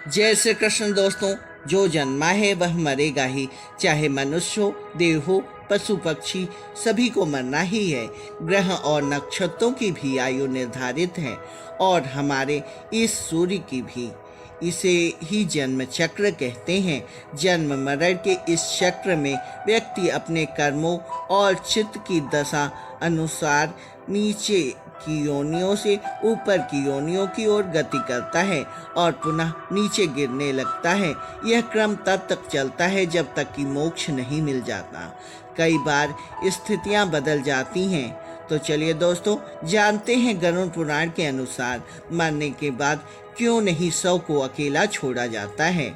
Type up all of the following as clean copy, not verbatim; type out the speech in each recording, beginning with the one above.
जय श्री कृष्ण दोस्तों। जो जन्मा है वह मरेगा ही, चाहे मनुष्य हो, देव हो, पशु पक्षी, सभी को मरना ही है। ग्रह और नक्षत्रों की भी आयु निर्धारित है और हमारे इस सूर्य की भी। इसे ही जन्म चक्र कहते हैं। जन्म मरण के इस चक्र में व्यक्ति अपने कर्मों और चित्त की दशा अनुसार नीचे की योनियों से ऊपर की योनियों की ओर गति करता है और पुनः नीचे गिरने लगता है। यह क्रम तब तक चलता है जब तक कि मोक्ष नहीं मिल जाता। कई बार स्थितियां बदल जाती हैं। तो चलिए दोस्तों, जानते हैं गरुड़ पुराण के अनुसार मरने के बाद क्यों नहीं शव को अकेला छोड़ा जाता है।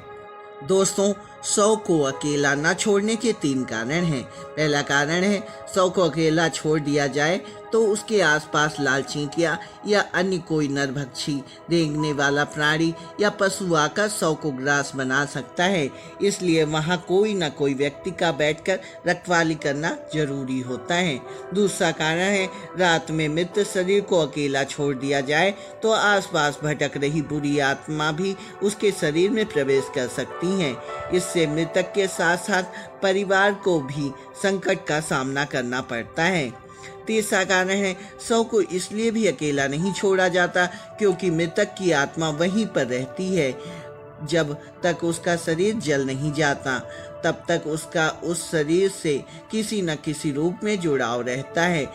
दोस्तों, शव को अकेला न छोड़ने के 3 कारण हैं। पहला कारण है, शव को अकेला छोड़ दिया जाए तो उसके आसपास लाल चींटियां या अन्य कोई नरभक्षी रेंगने वाला प्राणी या पशु आकर शव को ग्रास बना सकता है। इसलिए वहां कोई न कोई व्यक्ति का बैठकर रखवाली करना जरूरी होता है। दूसरा कारण है, रात में मृत शरीर को अकेला छोड़ दिया जाए तो आसपास भटक रही बुरी आत्मा भी उसके शरीर में प्रवेश कर सकती हैं। इससे मृतक के साथ साथ परिवार को भी संकट का सामना करना पड़ता है। तीसरा कारण है, शव को इसलिए भी अकेला नहीं छोड़ा जाता क्योंकि मृतक की आत्मा वहीं पर रहती है। जब तक उसका शरीर जल नहीं जाता तब तक उसका उस शरीर से किसी न किसी रूप में जुड़ाव रहता है।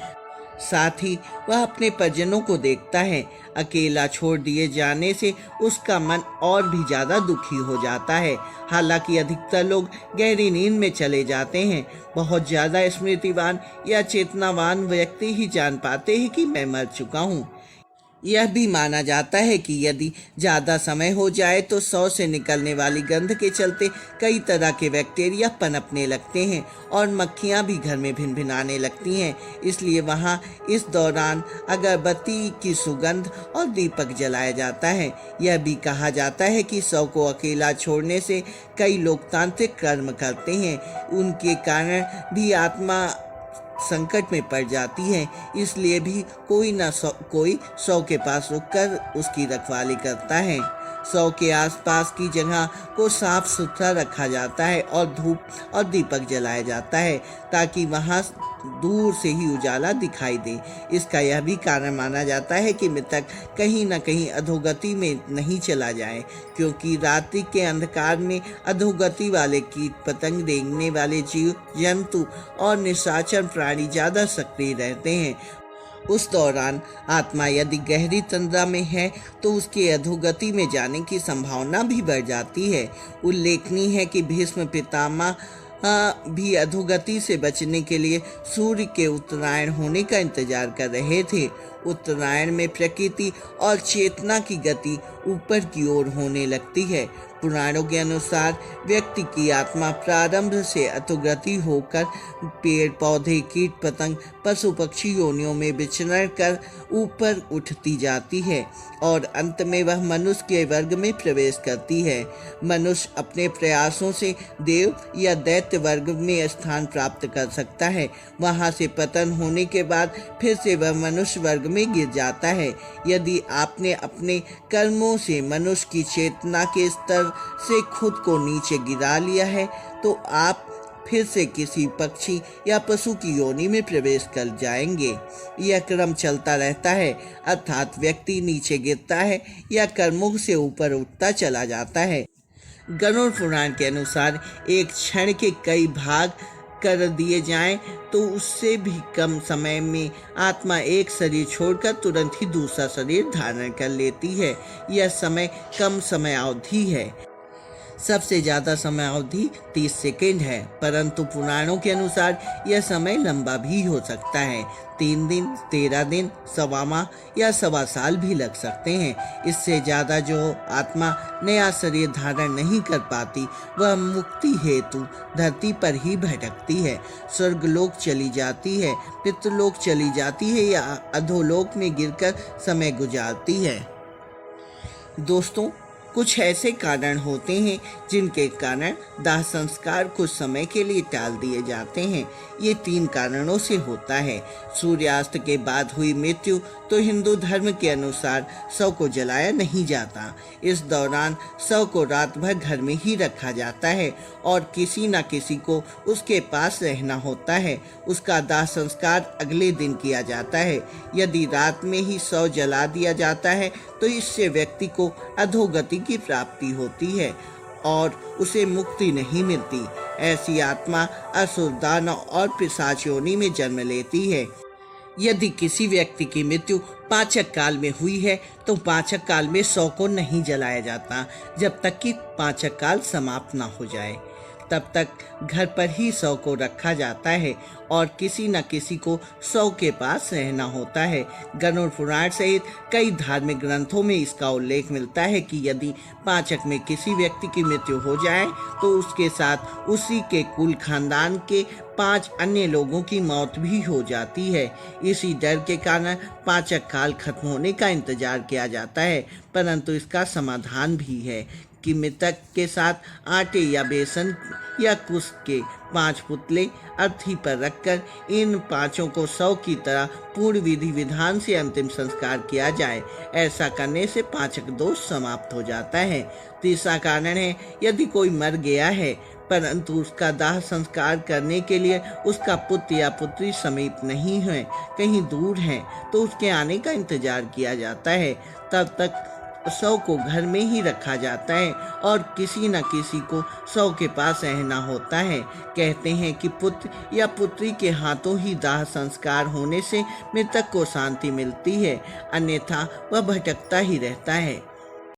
साथ ही वह अपने परिजनों को देखता है। अकेला छोड़ दिए जाने से उसका मन और भी ज्यादा दुखी हो जाता है। हालांकि अधिकतर लोग गहरी नींद में चले जाते हैं। बहुत ज्यादा स्मृतिवान या चेतनावान व्यक्ति ही जान पाते हैं कि मैं मर चुका हूँ। यह भी माना जाता है कि यदि ज़्यादा समय हो जाए तो शव से निकलने वाली गंध के चलते कई तरह के बैक्टीरिया पनपने लगते हैं और मक्खियां भी घर में भिनभिनाने लगती हैं। इसलिए वहां इस दौरान अगरबत्ती की सुगंध और दीपक जलाया जाता है। यह भी कहा जाता है कि शव को अकेला छोड़ने से कई लोकतांत्रिक कर्म करते हैं, उनके कारण भी आत्मा संकट में पड़ जाती है। इसलिए भी कोई शव के पास रुककर उसकी रखवाली करता है। शव के आसपास की जगह को साफ सुथरा रखा जाता है और धूप और दीपक जलाया जाता है ताकि वहां दूर से ही उजाला दिखाई दे। इसका यह भी कारण माना जाता है कि मृतक कहीं न कहीं अधोगति में नहीं चला जाए, क्योंकि रात्रि के अंधकार में अधोगति वाले कीट पतंग, रेंगने वाले जीव जंतु और निशाचर प्राणी ज्यादा सक्रिय रहते हैं। उस दौरान आत्मा यदि गहरी तंद्रा में है तो उसके अधोगति में जाने की संभावना भी बढ़ जाती है। उल्लेखनीय है कि भीष्म पितामह भी अधोगति से बचने के लिए सूर्य के उत्तरायण होने का इंतजार कर रहे थे। उत्तरायण में प्रकृति और चेतना की गति ऊपर की ओर होने लगती है। पुराणों के अनुसार व्यक्ति की आत्मा प्रारंभ से अधोगति होकर पेड़ पौधे, कीट पतंग, पशु पक्षी योनियों में विचरण कर ऊपर उठती जाती है और अंत में वह मनुष्य के वर्ग में प्रवेश करती है। मनुष्य अपने प्रयासों से देव या दैत्य वर्ग में स्थान प्राप्त कर सकता है। वहां से पतन होने के बाद फिर से वह मनुष्य वर्ग में गिर जाता है। यदि आपने अपने कर्मों से मनुष्य की चेतना के स्तर से खुद को नीचे गिरा लिया है तो आप फिर से किसी पक्षी या पशु की योनि में प्रवेश कर जाएंगे। यह क्रम चलता रहता है, अर्थात व्यक्ति नीचे गिरता है या कर्मों से ऊपर उठता चला जाता है। गरुड़ पुराण के अनुसार एक क्षण के कई भाग कर दिए जाएं तो उससे भी कम समय में आत्मा एक शरीर छोड़कर तुरंत ही दूसरा शरीर धारण कर लेती है। यह समय कम समय अवधि है। सबसे ज़्यादा समय अवधि 30 सेकेंड है, परंतु पुराणों के अनुसार यह समय लंबा भी हो सकता है। 3 दिन, 13 दिन, सवा माह या सवा साल भी लग सकते हैं। इससे ज़्यादा जो आत्मा नया शरीर धारण नहीं कर पाती वह मुक्ति हेतु धरती पर ही भटकती है, स्वर्गलोक चली जाती है, पितृलोक चली जाती है या अधोलोक में गिरकर समय गुजारती है। दोस्तों, कुछ ऐसे कारण होते हैं जिनके कारण दाह संस्कार कुछ समय के लिए टाल दिए जाते हैं। ये 3 कारणों से होता है। सूर्यास्त के बाद हुई मृत्यु, तो हिंदू धर्म के अनुसार शव को जलाया नहीं जाता। इस दौरान शव को रात भर घर में ही रखा जाता है और किसी न किसी को उसके पास रहना होता है। उसका दाह संस्कार अगले दिन किया जाता है। यदि रात में ही शव जला दिया जाता है तो इससे व्यक्ति को अधोगति की प्राप्ति होती है और उसे मुक्ति नहीं मिलती। ऐसी आत्मा असुर, दानव और पिशाच योनि में जन्म लेती है। यदि किसी व्यक्ति की मृत्यु पाचक काल में हुई है तो पाचक काल में शव को नहीं जलाया जाता जब तक कि पाचक काल समाप्त ना हो जाए। तब तक घर पर ही शव को रखा जाता है और किसी न किसी को शव के पास रहना होता है। गरुड़ पुराण सहित कई धार्मिक ग्रंथों में इसका उल्लेख मिलता है कि यदि पाचक में किसी व्यक्ति की मृत्यु हो जाए तो उसके साथ उसी के कुल खानदान के 5 अन्य लोगों की मौत भी हो जाती है। इसी डर के कारण पाचक काल खत्म होने का इंतजार किया जाता है, परंतु इसका समाधान भी है कि मृतक के साथ आटे या बेसन या कुश के 5 पुतले अर्थी पर रखकर इन 5 को शव की तरह पूर्ण विधि विधान से अंतिम संस्कार किया जाए। ऐसा करने से पाचक दोष समाप्त हो जाता है। तीसरा कारण है, यदि कोई मर गया है परंतु उसका दाह संस्कार करने के लिए उसका पुत्र या पुत्री समीप नहीं है, कहीं दूर है, तो उसके आने का इंतजार किया जाता है। तब तक शव को घर में ही रखा जाता है और किसी न किसी को शव के पास रहना होता है। कहते हैं कि पुत्र या पुत्री के हाथों ही दाह संस्कार होने से मृतक को शांति मिलती है, अन्यथा वह भटकता ही रहता है।